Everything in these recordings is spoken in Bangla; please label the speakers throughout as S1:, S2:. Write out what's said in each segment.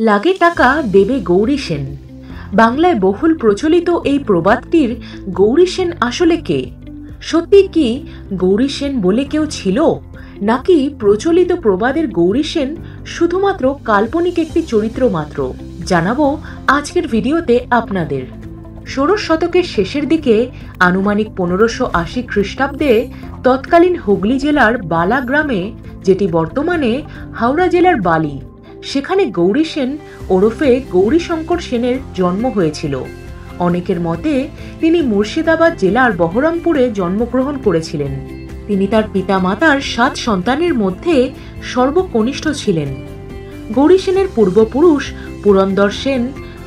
S1: লাগে টাকা দেবে গৌরী সেন। বাংলায় বহুল প্রচলিত এই প্রবাদটির গৌরী সেন আসলে কে? সত্যি কি গৌরী সেন বলে কেউ ছিল, নাকি প্রচলিত প্রবাদের গৌরী সেন শুধুমাত্র কাল্পনিক একটি চরিত্র মাত্র? জানাবো আজকের ভিডিওতে আপনাদের। ষোড়শ শতকের শেষের দিকে আনুমানিক 1580 খ্রিস্টাব্দে তৎকালীন হুগলি জেলার বালা গ্রামে, যেটি বর্তমানে হাওড়া জেলার বালি, সেখানে গৌরী সেন ওরফে গৌরীশঙ্কর সেনের জন্ম হয়েছিল। অনেকের মতে তিনি মুর্শিদাবাদ জেলার বহরমপুরে জন্মগ্রহণ করেছিলেন। তিনি তার পিতা মাতার 7 সন্তানের মধ্যে সর্বকনিষ্ঠ ছিলেন। গৌরী সেনের পূর্বপুরুষ পুরন্দর সেন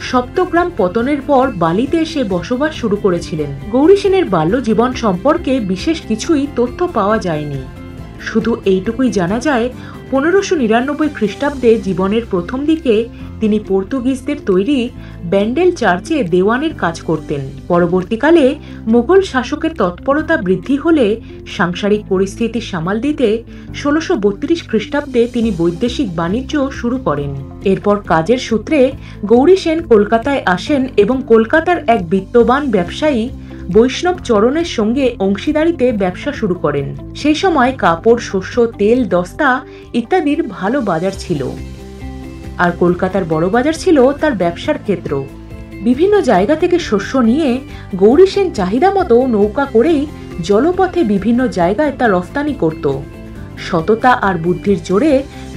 S1: সপ্তগ্রাম পতনের পর বালিতে এসে বসবাস শুরু করেছিলেন। গৌরী সেনের বাল্য জীবন সম্পর্কে বিশেষ কিছুই তথ্য পাওয়া যায়নি। শুধু এইটুকুই জানা যায়, 1599 খ্রিস্টাব্দে জীবনের প্রথম দিকে তিনি পর্তুগিজদের তৈরি ব্যান্ডেল চার্চে দেওয়ানের কাজ করতেন। পরবর্তীকালে মুঘল শাসকের তৎপরতা বৃদ্ধি হলে সাংসারিক পরিস্থিতি সামাল দিতে 1632 খ্রিস্টাব্দে তিনি বৈদেশিক বাণিজ্য শুরু করেন। এরপর কাজের সূত্রে গৌরী সেন কলকাতায় আসেন এবং কলকাতার এক বিত্তবান ব্যবসায়ী বৈষ্ণব চরণের সঙ্গে অংশীদারিতে ব্যবসা শুরু করেন। সেই সময় কাপড়, শস্য, তেল, দস্তা ইত্যাদির ভালো বাজার ছিল, আর কলকাতার বড় বাজার ছিল তার ব্যবসার ক্ষেত্র। বিভিন্ন জায়গা থেকে শস্য নিয়ে গৌরী সেন চাহিদা মতো নৌকা করেই জলপথে বিভিন্ন জায়গায় তা রফতানি করত। সততা আর বুদ্ধির জোরে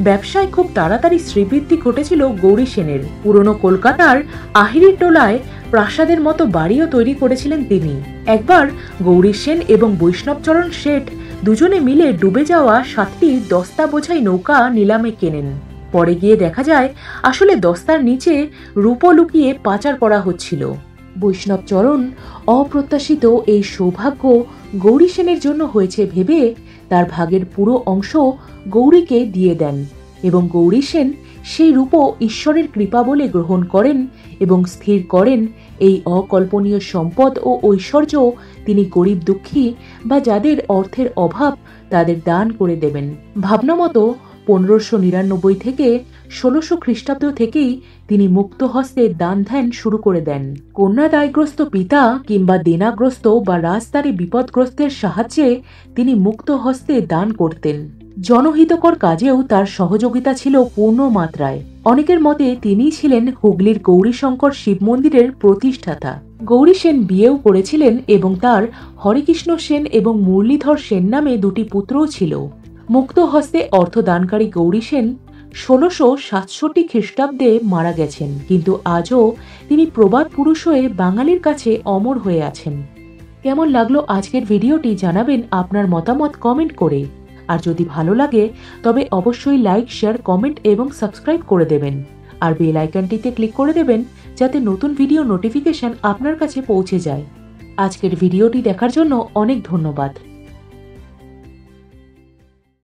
S1: ব্যবসায় খুব তাড়াতাড়ি শ্রীবৃদ্ধি ঘটেছিল গৌরী সেনের। পুরনো কলকাতার আহিরি টোলায় প্রাসাদের মতো বাড়িও তৈরি করেছিলেন তিনি। একবার গৌরী সেন এবং বৈষ্ণবচরণ শেঠ দুজনে মিলে ডুবে যাওয়া 7টি দস্তা বোঝাই নৌকা নিলামে কেনেন। পরে গিয়ে দেখা যায় আসলে দস্তার নিচে রূপো লুকিয়ে পাচার করা হচ্ছিল। বৈষ্ণবচরণ অপ্রত্যাশিত এই সৌভাগ্য গৌরী সেনের জন্য হয়েছে ভেবে তার ভাগের পুরো অংশ গৌরীকে দিয়ে দেন এবং গৌরী সেন সেই রূপো ঈশ্বরের কৃপা বলে গ্রহণ করেন এবং স্থির করেন এই অকল্পনীয় সম্পদ ও ঐশ্বর্য তিনি গরিব, দুঃখী বা যাদের অর্থের অভাব তাদের দান করে দেবেন। ভাবনামতো 1599 থেকে 1600 খ্রিস্টাব্দ থেকেই তিনি মুক্ত হস্তে দান ধ্যান শুরু করে দেন। কন্যা দায়গ্রস্ত পিতা কিংবা দেনাগ্রস্ত বা রাজদারি বিপদগ্রস্তের সাহায্যে তিনি মুক্ত হস্তে দান করতেন। জনহিতকর কাজেও তার সহযোগিতা ছিল পূর্ণ মাত্রায়। অনেকের মতে তিনিই ছিলেন হুগলির গৌরীশঙ্কর শিব মন্দিরের প্রতিষ্ঠাতা। গৌরী সেন বিয়েও করেছিলেন এবং তার হরেকৃষ্ণ সেন এবং মুরলীধর সেন নামে 2টি পুত্রও ছিল। মুক্ত হস্তে অর্থদানকারী গৌরী সেন 1667 খ্রিস্টাব্দে মারা গেছেন, কিন্তু আজও তিনি প্রবাদ পুরুষ হয়ে বাঙালির কাছে অমর হয়ে আছেন। কেমন লাগলো আজকের ভিডিওটি জানাবেন আপনার মতামত কমেন্ট করে। আর যদি ভালো লাগে তবে অবশ্যই লাইক, শেয়ার, কমেন্ট এবং সাবস্ক্রাইব করে দেবেন। আর বেল আইকনটিতে ক্লিক করে দেবেন যাতে নতুন ভিডিও নোটিফিকেশন আপনার কাছে পৌঁছে যায়। আজকের ভিডিওটি দেখার জন্য অনেক ধন্যবাদ।